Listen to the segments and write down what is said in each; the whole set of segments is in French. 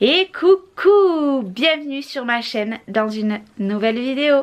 Et coucou, bienvenue sur ma chaîne dans une nouvelle vidéo.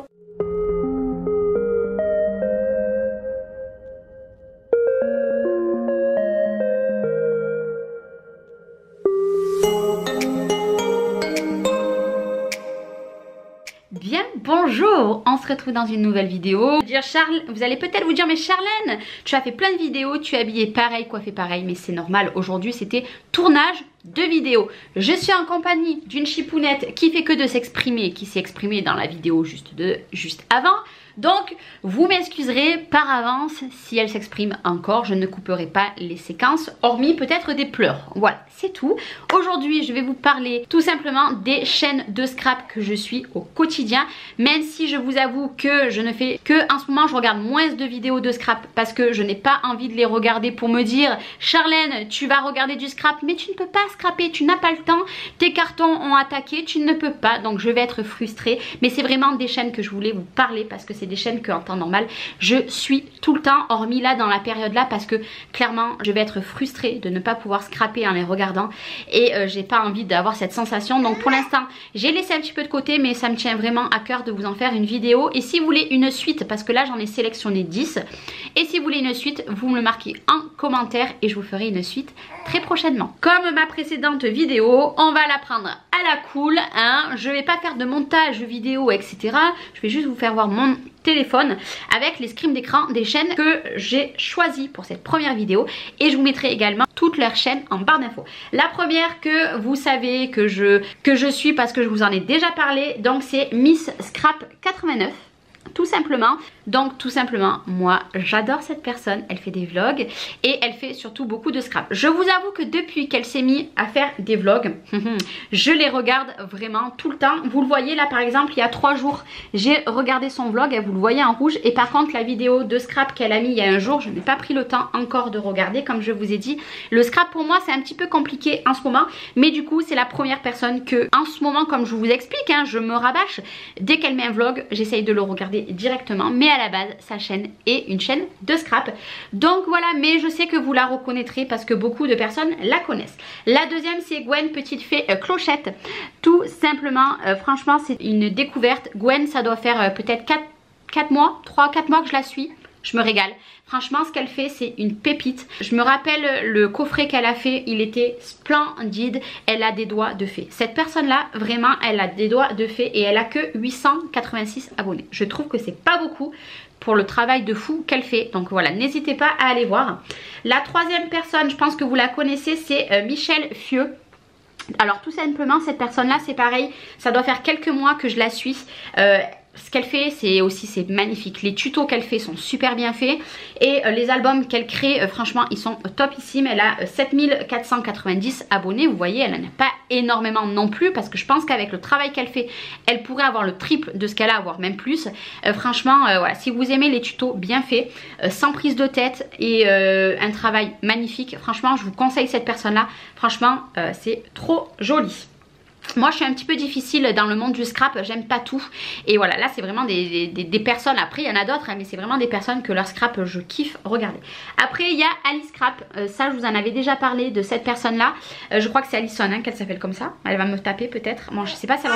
Bien, bonjour, on se retrouve dans une nouvelle vidéo. Vous allez peut-être vous dire, mais Charlène, tu as fait plein de vidéos, tu es habillée pareil, coiffée pareil, mais c'est normal. Aujourd'hui, c'était tournage de vidéo. Je suis en compagnie d'une chipounette qui fait que de s'exprimer, qui s'est exprimée dans la vidéo juste avant. Donc, vous m'excuserez par avance si elle s'exprime encore. Je ne couperai pas les séquences, hormis peut-être des pleurs. Voilà, c'est tout. Aujourd'hui, je vais vous parler tout simplement des chaînes de scrap que je suis au quotidien. Même si je vous avoue que je ne fais que, en ce moment, je regarde moins de vidéos de scrap parce que je n'ai pas envie de les regarder pour me dire « Charlène, tu vas regarder du scrap, mais tu ne peux pas scraper, tu n'as pas le temps. Tes cartons ont attaqué, tu ne peux pas. » Donc, je vais être frustrée. Mais c'est vraiment des chaînes que je voulais vous parler parce que c'est des chaînes qu'en temps normal je suis tout le temps, hormis là dans la période là parce que clairement je vais être frustrée de ne pas pouvoir scraper en les regardant et j'ai pas envie d'avoir cette sensation. Donc pour l'instant j'ai laissé un petit peu de côté, mais ça me tient vraiment à cœur de vous en faire une vidéo. Et si vous voulez une suite, parce que là j'en ai sélectionné 10, et si vous voulez une suite, vous me le marquez en commentaire et je vous ferai une suite très prochainement. Comme ma précédente vidéo, on va la prendre à la cool, hein. Je vais pas faire de montage vidéo etc, je vais juste vous faire voir mon téléphone avec les screens d'écran des chaînes que j'ai choisies pour cette première vidéo, et je vous mettrai également toutes leurs chaînes en barre d'infos. La première que vous savez que je suis parce que je vous en ai déjà parlé, donc c'est Miss Scrap 89. Tout simplement, donc tout simplement, moi j'adore cette personne, elle fait des vlogs et elle fait surtout beaucoup de scrap. Je vous avoue que depuis qu'elle s'est mise à faire des vlogs, je les regarde vraiment tout le temps. Vous le voyez là par exemple, il y a 3 jours, j'ai regardé son vlog et vous le voyez en rouge. Et par contre la vidéo de scrap qu'elle a mis il y a un jour, je n'ai pas pris le temps encore de regarder. Comme je vous ai dit, le scrap pour moi c'est un petit peu compliqué en ce moment, mais du coup c'est la première personne que en ce moment, comme je vous explique, hein, je me rabâche, dès qu'elle met un vlog, j'essaye de le regarder directement, mais à la base sa chaîne est une chaîne de scrap. Donc voilà, mais je sais que vous la reconnaîtrez parce que beaucoup de personnes la connaissent. La deuxième c'est Gwen Petite Fée Clochette. Tout simplement, franchement c'est une découverte. Gwen, ça doit faire peut-être 4 mois, 3-4 mois que je la suis. Je me régale. Franchement, ce qu'elle fait, c'est une pépite. Je me rappelle le coffret qu'elle a fait, il était splendide. Elle a des doigts de fée. Cette personne-là, vraiment, elle a des doigts de fée et elle a que 886 abonnés. Je trouve que c'est pas beaucoup pour le travail de fou qu'elle fait. Donc voilà, n'hésitez pas à aller voir. La troisième personne, je pense que vous la connaissez, c'est Michel Fieux. Alors tout simplement, cette personne-là, c'est pareil. Ça doit faire quelques mois que je la suis. Ce qu'elle fait c'est magnifique, les tutos qu'elle fait sont super bien faits et les albums qu'elle crée franchement ils sont topissimes. Elle a 7490 abonnés, vous voyez, elle n'en a pas énormément non plus parce que je pense qu'avec le travail qu'elle fait elle pourrait avoir le triple de ce qu'elle a, voire même plus. Franchement voilà, si vous aimez les tutos bien faits, sans prise de tête et un travail magnifique, franchement je vous conseille cette personne là. Franchement c'est trop joli. Moi je suis un petit peu difficile dans le monde du scrap, j'aime pas tout. Et voilà, là c'est vraiment des personnes, après il y en a d'autres hein, mais c'est vraiment des personnes que leur scrap je kiffe regarder. Après il y a Alice Scrap, ça je vous en avais déjà parlé de cette personne là. Je crois que c'est Alison hein, qu'elle s'appelle comme ça. Elle va me taper peut-être, bon je sais pas si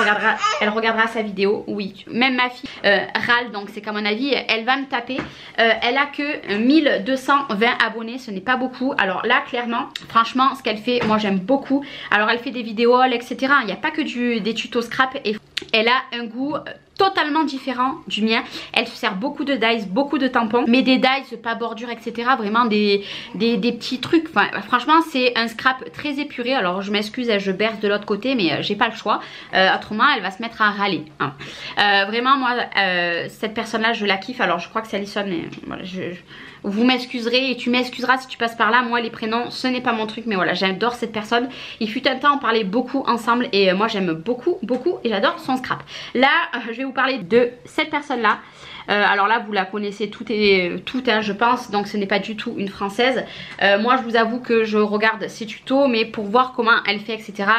elle regardera sa vidéo. Oui, même ma fille râle, donc c'est qu'à mon avis elle va me taper. Elle a que 1220 abonnés, ce n'est pas beaucoup. Alors là clairement, franchement ce qu'elle fait, moi j'aime beaucoup. Alors elle fait des vidéos etc, il y a pas que des tutos scrap et elle a un goût totalement différent du mien. Elle se sert beaucoup de dies, beaucoup de tampons, mais des dies pas bordure etc, vraiment des petits trucs. Enfin, franchement c'est un scrap très épuré. Alors je m'excuse, je berce de l'autre côté mais j'ai pas le choix, autrement elle va se mettre à râler hein. Vraiment moi cette personne là je la kiffe. Alors je crois que c'est Alison mais voilà, vous m'excuserez et tu m'excuseras si tu passes par là. Moi les prénoms ce n'est pas mon truc, mais voilà j'adore cette personne. Il fut un temps on parlait beaucoup ensemble et moi j'aime beaucoup et j'adore son scrap. Là je vais vous parler de cette personne là. Alors là vous la connaissez toutes hein, je pense, donc ce n'est pas du tout une française. Moi je vous avoue que je regarde ses tutos mais pour voir comment elle fait etc.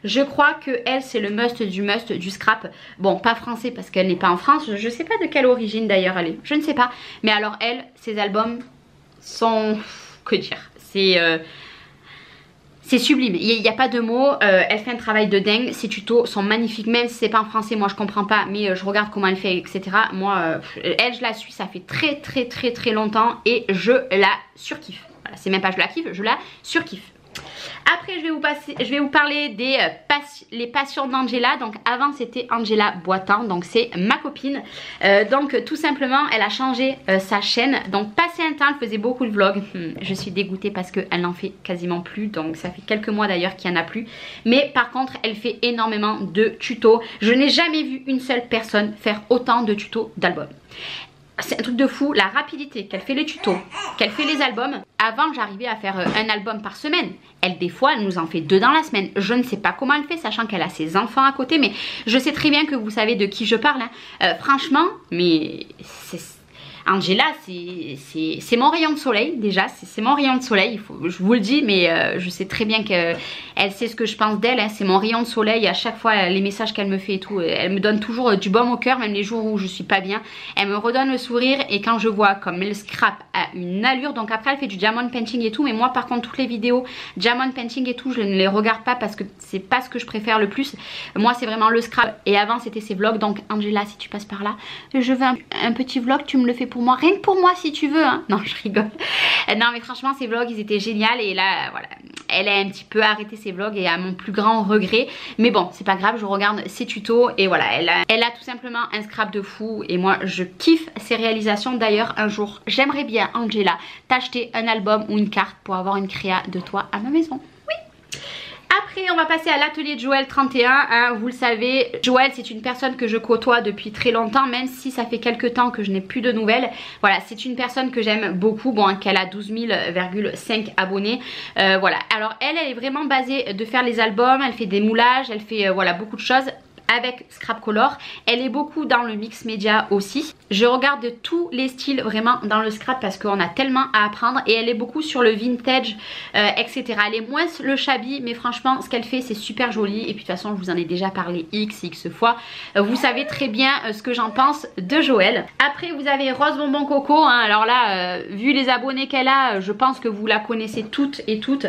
Je crois que elle c'est le must du scrap. Bon pas français parce qu'elle n'est pas en France, je sais pas de quelle origine d'ailleurs elle est, je ne sais pas. Mais alors elle, ses albums sont, que dire, C'est sublime, il n'y a pas de mots, elle fait un travail de dingue, ses tutos sont magnifiques, même si c'est pas en français, moi je comprends pas, mais je regarde comment elle fait, etc. Moi, elle je la suis, ça fait très longtemps et je la surkiffe. Voilà, c'est même pas je la kiffe, je la surkiffe. Après je vais vous parler des les passions d'Angela. Donc avant c'était Angela Boitan, donc c'est ma copine. Donc tout simplement elle a changé sa chaîne. Donc passé un temps elle faisait beaucoup de vlogs. Je suis dégoûtée parce qu'elle n'en fait quasiment plus. Donc ça fait quelques mois d'ailleurs qu'il n'y en a plus. Mais par contre elle fait énormément de tutos. Je n'ai jamais vu une seule personne faire autant de tutos d'albums. C'est un truc de fou, la rapidité qu'elle fait les tutos, qu'elle fait les albums. Avant j'arrivais à faire un album par semaine. Elle des fois elle nous en fait 2 dans la semaine. Je ne sais pas comment elle fait, sachant qu'elle a ses enfants à côté. Mais je sais très bien que vous savez de qui je parle, hein. Franchement, mais Angela, c'est mon rayon de soleil déjà, c'est mon rayon de soleil, je vous le dis, mais je sais très bien qu'elle sait ce que je pense d'elle, hein, c'est mon rayon de soleil. À chaque fois les messages qu'elle me fait et tout, elle me donne toujours du baume au cœur, même les jours où je suis pas bien, elle me redonne le sourire. Et quand je vois comme elle scrape à une allure, donc après elle fait du diamond painting et tout, mais moi par contre toutes les vidéos diamond painting et tout je ne les regarde pas parce que c'est pas ce que je préfère le plus. Moi c'est vraiment le scrap, et avant c'était ses vlogs. Donc Angela, si tu passes par là, je veux un petit vlog, tu me le fais pour moi, rien que pour moi si tu veux, hein. Non je rigole. Non mais franchement ces vlogs ils étaient géniaux, et là voilà elle a un petit peu arrêté ses vlogs, et à mon plus grand regret, mais bon c'est pas grave, je regarde ses tutos et voilà elle a tout simplement un scrap de fou, et moi je kiffe ses réalisations. D'ailleurs un jour j'aimerais bien Angela t'acheter un album ou une carte pour avoir une créa de toi à ma maison. Après on va passer à l'atelier de Joël 31, hein, vous le savez, Joël c'est une personne que je côtoie depuis très longtemps, même si ça fait quelques temps que je n'ai plus de nouvelles. Voilà, c'est une personne que j'aime beaucoup, bon qu'elle a 12 000,5 abonnés. Voilà, alors elle est vraiment basée de faire les albums, elle fait des moulages, elle fait voilà beaucoup de choses avec Scrap Color. Elle est beaucoup dans le mix média aussi. Je regarde tous les styles vraiment dans le scrap parce qu'on a tellement à apprendre, et elle est beaucoup sur le vintage, etc. Elle est moins le shabby, mais franchement ce qu'elle fait c'est super joli. Et puis de toute façon je vous en ai déjà parlé x fois. Vous savez très bien ce que j'en pense de Joël. Après vous avez Rose Bonbon Coco, hein. Alors là vu les abonnés qu'elle a, je pense que vous la connaissez toutes et toutes.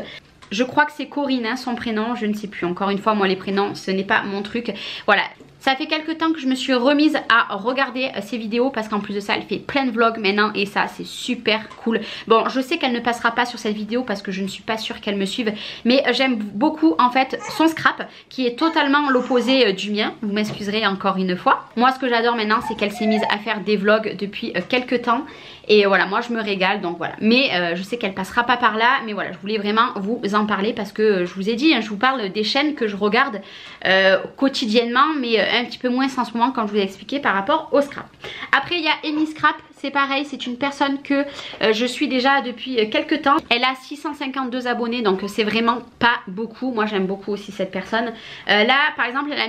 Je crois que c'est Corinne, hein, son prénom, je ne sais plus. Encore une fois, moi les prénoms, ce n'est pas mon truc. Voilà. Ça fait quelques temps que je me suis remise à regarder ses vidéos, parce qu'en plus de ça elle fait plein de vlogs maintenant, et ça c'est super cool. Bon je sais qu'elle ne passera pas sur cette vidéo parce que je ne suis pas sûre qu'elle me suive, mais j'aime beaucoup en fait son scrap qui est totalement l'opposé du mien. Vous m'excuserez encore une fois. Moi ce que j'adore maintenant c'est qu'elle s'est mise à faire des vlogs depuis quelques temps, et voilà moi je me régale, donc voilà. Mais je sais qu'elle passera pas par là, mais voilà je voulais vraiment vous en parler parce que je vous ai dit, hein, je vous parle des chaînes que je regarde quotidiennement, mais un petit peu moins en ce moment, comme je vous ai expliqué par rapport au scrap. Après il y a Amy Scrap, c'est pareil, c'est une personne que je suis déjà depuis quelques temps. Elle a 652 abonnés, donc c'est vraiment pas beaucoup. Moi j'aime beaucoup aussi cette personne. Là par exemple elle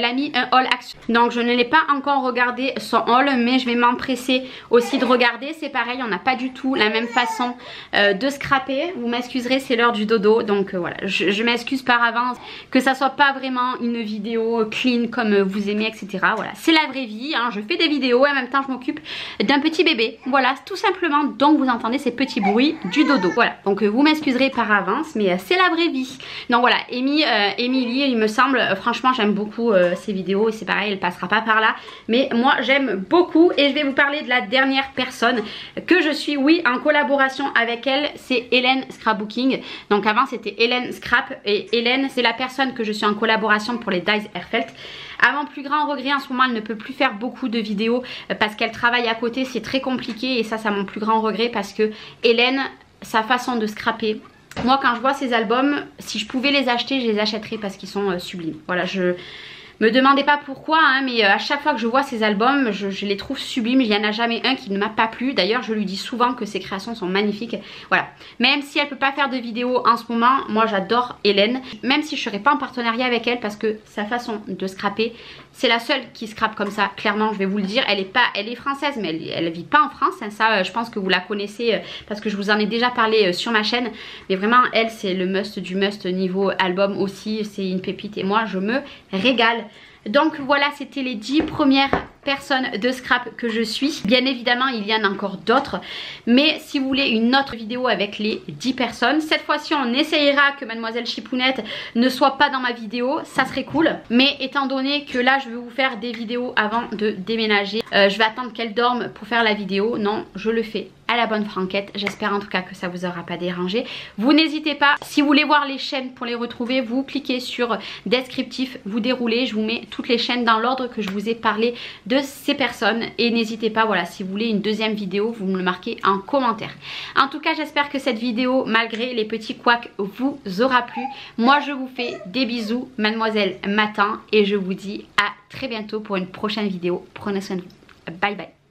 a mis un haul action, donc je ne l'ai pas encore regardé son haul, mais je vais m'empresser aussi de regarder. C'est pareil, on n'a pas du tout la même façon de scraper. Vous m'excuserez, c'est l'heure du dodo, donc voilà, je m'excuse par avance que ça soit pas vraiment une vidéo clean comme vous aimez, etc. Voilà, c'est la vraie vie, hein. Je fais des vidéos et en même temps je m'occupe d'un petit bébé, voilà tout simplement, donc vous entendez ces petits bruits du dodo. Voilà, donc vous m'excuserez par avance, mais c'est la vraie vie. Donc voilà, Émilie, il me semble, franchement j'aime beaucoup ses vidéos, et c'est pareil, elle passera pas par là, mais moi j'aime beaucoup. Et je vais vous parler de la dernière personne que je suis, oui, en collaboration avec elle, c'est Hélène Scrapbooking. Donc avant c'était Hélène Scrap, et Hélène c'est la personne que je suis en collaboration pour les Dies Airfelt. À mon plus grand regret en ce moment elle ne peut plus faire beaucoup de vidéos parce qu'elle travaille à côté, c'est très compliqué, et ça c'est mon plus grand regret, parce que Hélène, sa façon de scraper, moi quand je vois ses albums, si je pouvais les acheter je les achèterais parce qu'ils sont sublimes. Voilà, je me demandez pas pourquoi, hein, mais à chaque fois que je vois ses albums, je les trouve sublimes. Il n'y en a jamais un qui ne m'a pas plu. D'ailleurs, je lui dis souvent que ses créations sont magnifiques. Voilà. Même si elle peut pas faire de vidéos en ce moment, moi j'adore Hélène. Même si je serais pas en partenariat avec elle, parce que sa façon de scraper, c'est la seule qui scrape comme ça. Clairement, je vais vous le dire. Elle est française, mais elle vit pas en France. Hein, ça, je pense que vous la connaissez parce que je vous en ai déjà parlé sur ma chaîne. Mais vraiment, elle, c'est le must du must niveau album aussi. C'est une pépite et moi, je me régale. Donc voilà, c'était les 10 premières personne de scrap que je suis. Bien évidemment, il y en a encore d'autres. Mais si vous voulez une autre vidéo avec les 10 personnes, cette fois-ci, on essayera que Mademoiselle Chipounette ne soit pas dans ma vidéo. Ça serait cool. Mais étant donné que là, je vais vous faire des vidéos avant de déménager, je vais attendre qu'elle dorme pour faire la vidéo. Non, je le fais à la bonne franquette. J'espère en tout cas que ça vous aura pas dérangé. Vous n'hésitez pas, si vous voulez voir les chaînes pour les retrouver, vous cliquez sur descriptif, vous déroulez, je vous mets toutes les chaînes dans l'ordre que je vous ai parlé de ces personnes. Et n'hésitez pas, voilà, si vous voulez une deuxième vidéo, vous me le marquez en commentaire. En tout cas, j'espère que cette vidéo, malgré les petits couacs, vous aura plu. Moi, je vous fais des bisous, Mademoiselle Matin, et je vous dis à très bientôt pour une prochaine vidéo. Prenez soin de vous. Bye bye.